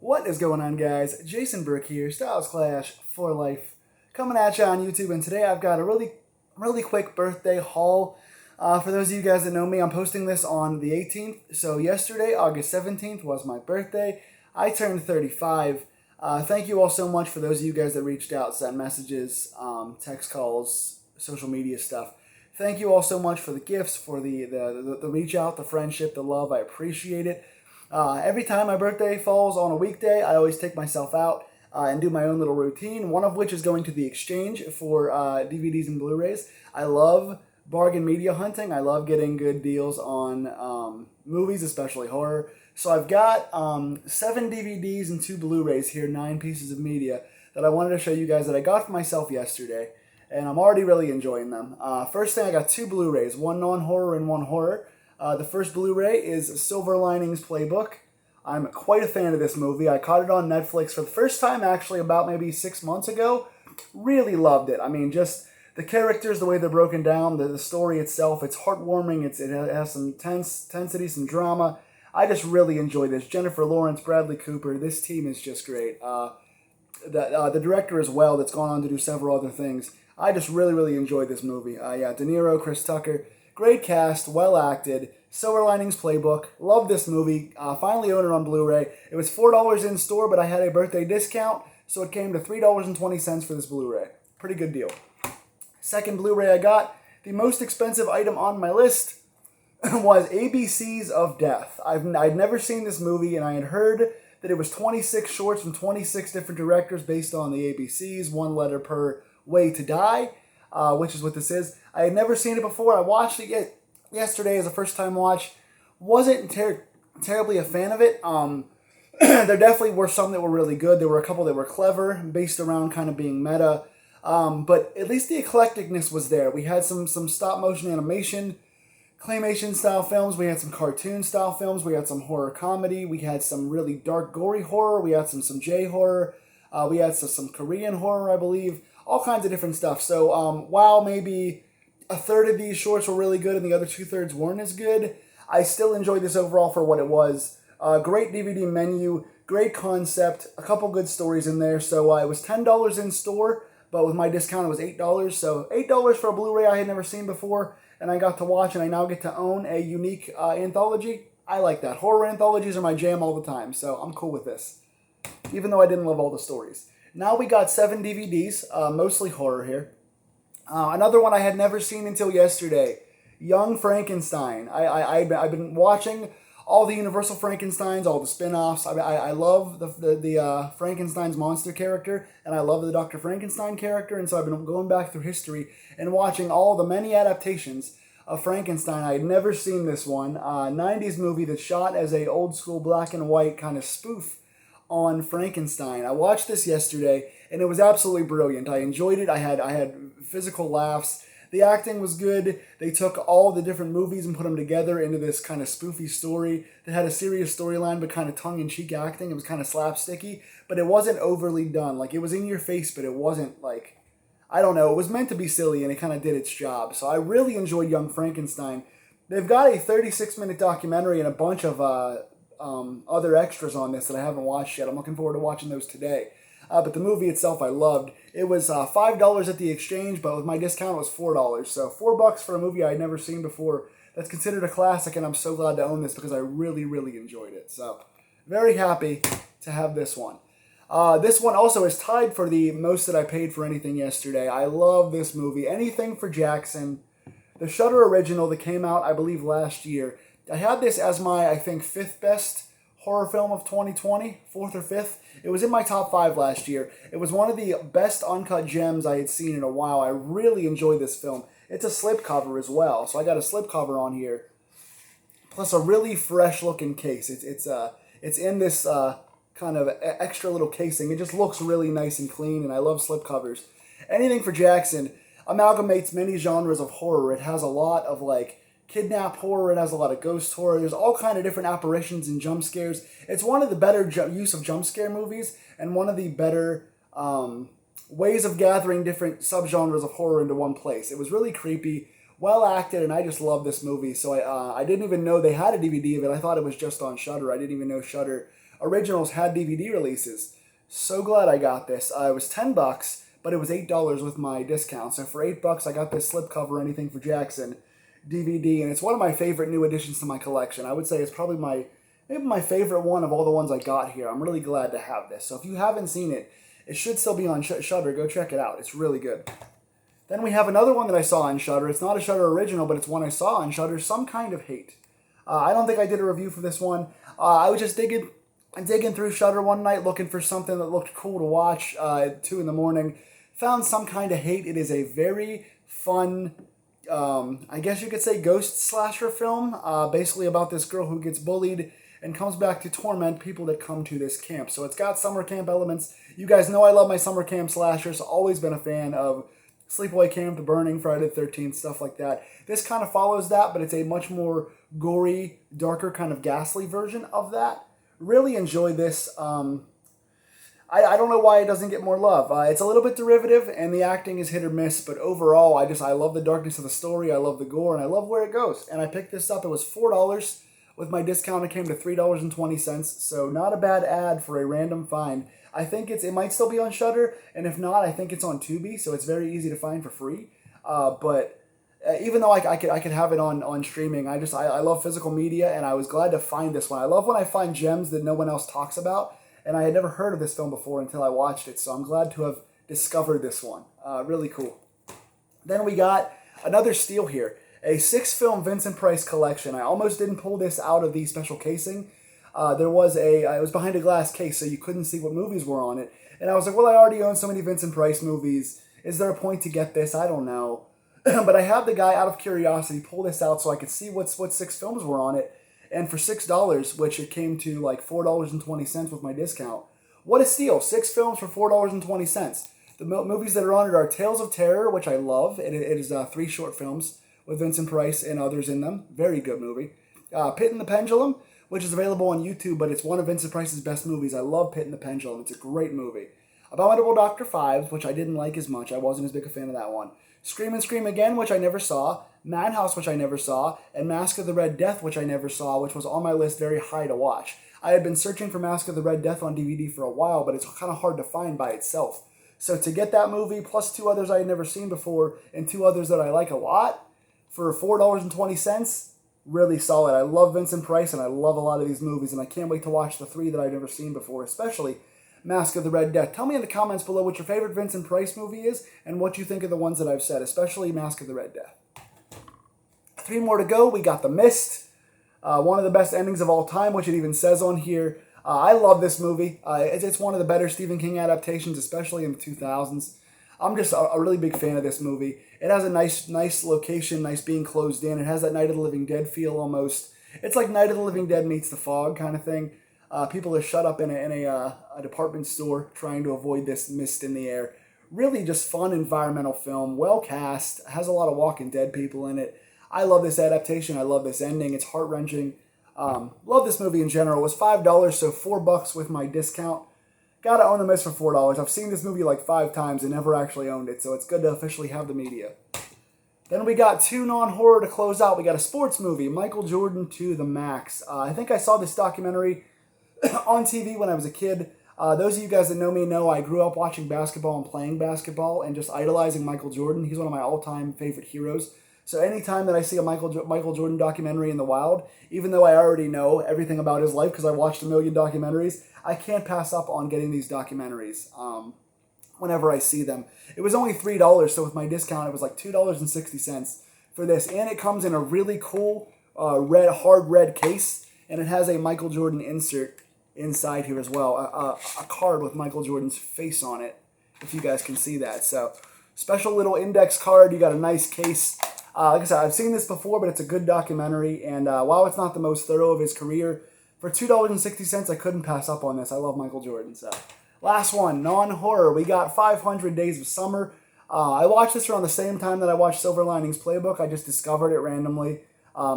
What is going on, guys? Jason Burke here, Styles Clash for Life, coming at you on YouTube. And today I've got a really quick birthday haul. For those of you guys that know me, I'm posting this on the 18th. So yesterday, August 17th, was my birthday. I turned 35. Thank you all so much for those of you guys that reached out, sent messages, text calls, social media stuff. Thank you all so much for the gifts, for the reach out, the friendship, the love. I appreciate it. Every time my birthday falls on a weekday, I always take myself out and do my own little routine, one of which is going to the exchange for DVDs and Blu-rays. I love bargain media hunting. I love getting good deals on movies, especially horror. So I've got 7 DVDs and 2 Blu-rays here, 9 pieces of media that I wanted to show you guys that I got for myself yesterday, and I'm already really enjoying them. First thing, I got 2 Blu-rays, one non-horror and one horror. The first Blu-ray is Silver Linings Playbook. I'm quite a fan of this movie. I caught it on Netflix for the first time, actually, about maybe 6 months ago. Really loved it. I mean, just the characters, the way they're broken down, the story itself, it's heartwarming. It has some tensity, some drama. I just really enjoy this. Jennifer Lawrence, Bradley Cooper, this team is just great. The director as well, that's gone on to do several other things. I just really enjoyed this movie. Yeah, De Niro, Chris Tucker. Great cast, well acted. Silver Linings Playbook. Love this movie. Finally own it on Blu-ray. It was $4 in store, but I had a birthday discount, so it came to $3.20 for this Blu-ray. Pretty good deal. Second Blu-ray I got, the most expensive item on my list, was ABCs of Death. I'd never seen this movie, and I had heard that it was 26 shorts from 26 different directors based on the ABCs, one letter per way to die, which is what this is. I had never seen it before. I watched it yesterday as a first-time watch. Wasn't terribly a fan of it. There definitely were some that were really good. There were a couple that were clever, based around kind of being meta. But at least the eclecticness was there. We had some stop-motion animation, claymation-style films. We had some cartoon-style films. We had some horror comedy. We had some really dark, gory horror. We had some J-horror. We had some Korean horror, I believe. All kinds of different stuff. So while maybe a third of these shorts were really good and the other 2/3 weren't as good, I still enjoyed this overall for what it was. Great DVD menu, great concept, a couple good stories in there. So it was $10 in store, but with my discount it was $8. So $8 for a Blu-ray I had never seen before, and I got to watch, and I now get to own a unique anthology. I like that. Horror anthologies are my jam all the time, so I'm cool with this, even though I didn't love all the stories. Now we got 7 DVDs, mostly horror here. Another one I had never seen until yesterday, Young Frankenstein. I've been watching all the Universal Frankensteins, all the spin-offs. I love the Frankenstein's monster character, and I love the Dr. Frankenstein character, and so I've been going back through history and watching all the many adaptations of Frankenstein. I had never seen this one. 90s movie that's shot as a old school black and white kind of spoof on Frankenstein. I watched this yesterday, and it was absolutely brilliant. I enjoyed it. I had physical laughs. The acting was good. They took all the different movies and put them together into this kind of spoofy story that had a serious storyline but kind of tongue-in-cheek acting. It was kind of slapsticky, but it wasn't overly done. Like, it was in your face, but it wasn't like, I don't know, it was meant to be silly, and it kind of did its job. So I really enjoyed Young Frankenstein. They've got a 36-minute documentary and a bunch of other extras on this that I haven't watched yet. I'm looking forward to watching those today. But the movie itself I loved. It was $5 at the exchange, but with my discount it was $4. So $4 for a movie I had never seen before. That's considered a classic, and I'm so glad to own this because I really enjoyed it. So very happy to have this one. This one also is tied for the most that I paid for anything yesterday. I love this movie. Anything for Jackson. The Shudder original that came out, I believe, last year. I had this as my, I think, 5th best horror film of 2020, 4th or 5th. It was in my top 5 last year. It was one of the best uncut gems I had seen in a while. I really enjoyed this film. It's a slipcover as well, so I got a slipcover on here, plus a really fresh looking case. It's in this kind of extra little casing. It just looks really nice and clean, and I love slipcovers. Anything for Jackson amalgamates many genres of horror. It has a lot of like kidnap horror. It has a lot of ghost horror. There's all kind of different apparitions and jump scares. It's one of the better use of jump scare movies, and one of the better ways of gathering different subgenres of horror into one place. It was really creepy, well acted, and I just love this movie. So I didn't even know they had a DVD of it. I thought it was just on Shudder. I didn't even know Shudder originals had DVD releases. So glad I got this. It was $10, but it was $8 with my discount. So for $8, I got this slipcover Anything for Jackson DVD, and it's one of my favorite new additions to my collection. I would say it's probably maybe my favorite one of all the ones I got here. I'm really glad to have this. So if you haven't seen it, it should still be on Shudder. Go check it out. It's really good. Then we have another one that I saw on Shudder. It's not a Shudder original, but it's one I saw on Shudder, Some Kind of Hate. I don't think I did a review for this one. I was just digging through Shudder one night looking for something that looked cool to watch at 2 in the morning. Found Some Kind of Hate. It is a very fun, I guess you could say, ghost slasher film, basically about this girl who gets bullied and comes back to torment people that come to this camp. So it's got summer camp elements. You guys know I love my summer camp slashers. Always been a fan of Sleepaway Camp, The Burning, Friday the 13th, stuff like that. This kind of follows that, but it's a much more gory, darker, kind of ghastly version of that. Really enjoy this. I don't know why it doesn't get more love. It's a little bit derivative, and the acting is hit or miss, but overall, I love the darkness of the story, I love the gore, and I love where it goes. And I picked this up. It was $4. With my discount, it came to $3.20, so not a bad ad for a random find. I think it might still be on Shudder, and if not, I think it's on Tubi, so it's very easy to find for free. But even though I could have it on streaming, I love physical media, and I was glad to find this one. I love when I find gems that no one else talks about, and I had never heard of this film before until I watched it, so I'm glad to have discovered this one. Really cool. Then we got another steal here. A 6-film Vincent Price collection. I almost didn't pull this out of the special casing. It was behind a glass case, so you couldn't see what movies were on it. And I was like, well, I already own so many Vincent Price movies. Is there a point to get this? I don't know. But I had the guy, out of curiosity, pull this out so I could see what 6 films were on it. And for $6, which it came to like $4.20 with my discount, what a steal. 6 films for $4.20. The movies that are on it are Tales of Terror, which I love. It is 3 short films with Vincent Price and others in them. Very good movie. Pit and the Pendulum, which is available on YouTube, but it's one of Vincent Price's best movies. I love Pit and the Pendulum. It's a great movie. Abominable Dr. Phibes, which I didn't like as much. I wasn't as big a fan of that one. Scream and Scream Again, which I never saw. Madhouse, which I never saw. And Mask of the Red Death, which I never saw, which was on my list very high to watch. I had been searching for Mask of the Red Death on DVD for a while, but it's kind of hard to find by itself. So to get that movie, plus 2 others I had never seen before, and 2 others that I like a lot, for $4.20, really solid. I love Vincent Price, and I love a lot of these movies, and I can't wait to watch the 3 that I've never seen before, especially Mask of the Red Death. Tell me in the comments below what your favorite Vincent Price movie is, and what you think of the ones that I've said, especially Mask of the Red Death. 3 more to go. We got The Mist, one of the best endings of all time, which it even says on here. I love this movie. It's one of the better Stephen King adaptations, especially in the 2000s. I'm just a really big fan of this movie. It has a nice location, nice being closed in. It has that Night of the Living Dead feel almost. It's like Night of the Living Dead meets The Fog kind of thing. People are shut up in a department store trying to avoid this mist in the air. Really just fun environmental film, well cast, has a lot of Walking Dead people in it. I love this adaptation. I love this ending. It's heart-wrenching. Love this movie in general. It was $5, so $4 with my discount. Gotta own The Mist for $4. I've seen this movie like 5 times and never actually owned it, so it's good to officially have the media. Then we got 2 non-horror to close out. We got a sports movie, Michael Jordan to the Max. I think I saw this documentary on TV when I was a kid. Those of you guys that know me know I grew up watching basketball and playing basketball and just idolizing Michael Jordan. He's one of my all-time favorite heroes. So anytime that I see a Michael Jordan documentary in the wild, even though I already know everything about his life because I watched a million documentaries, I can't pass up on getting these documentaries whenever I see them. It was only $3, so with my discount, it was like $2.60 for this. And it comes in a really cool hard red case, and it has a Michael Jordan insert inside here as well. A card with Michael Jordan's face on it, if you guys can see that. So special little index card. You got a nice case. Like I said, I've seen this before, but it's a good documentary. And while it's not the most thorough of his career, for $2.60, I couldn't pass up on this. I love Michael Jordan. So last one, non-horror. We got 500 Days of Summer. I watched this around the same time that I watched Silver Linings Playbook. I just discovered it randomly.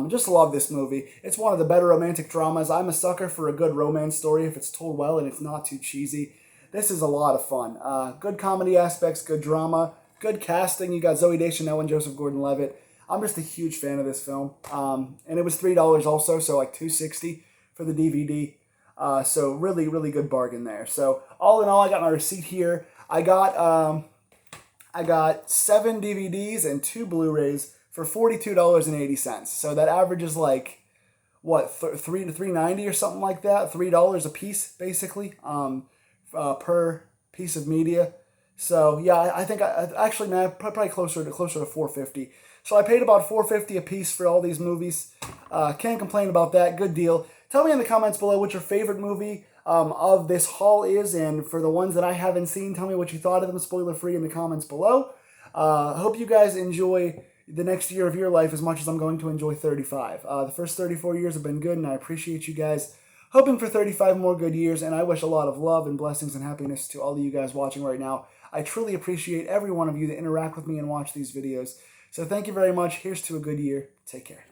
Just love this movie. It's one of the better romantic dramas. I'm a sucker for a good romance story if it's told well and it's not too cheesy. This is a lot of fun. Good comedy aspects, good drama, good casting. You got Zooey Deschanel and Joseph Gordon-Levitt. I'm just a huge fan of this film. And it was $3 also, so like $2.60 for the DVD. So really, really good bargain there. So all in all, I got my receipt here. I got 7 DVDs and 2 Blu-rays for $42.80. So that averages like what, $3 to $3.90 or something like that. $3 a piece basically per piece of media. So yeah, I think actually now probably closer to $4.50. So I paid about $4.50 a piece for all these movies. Can't complain about that. Good deal. Tell me in the comments below what your favorite movie of this haul is, and for the ones that I haven't seen, tell me what you thought of them, spoiler free, in the comments below. I hope you guys enjoy the next year of your life as much as I'm going to enjoy 35. The first 34 years have been good, and I appreciate you guys. Hoping for 35 more good years, and I wish a lot of love and blessings and happiness to all of you guys watching right now. I truly appreciate every one of you that interact with me and watch these videos. So thank you very much. Here's to a good year. Take care.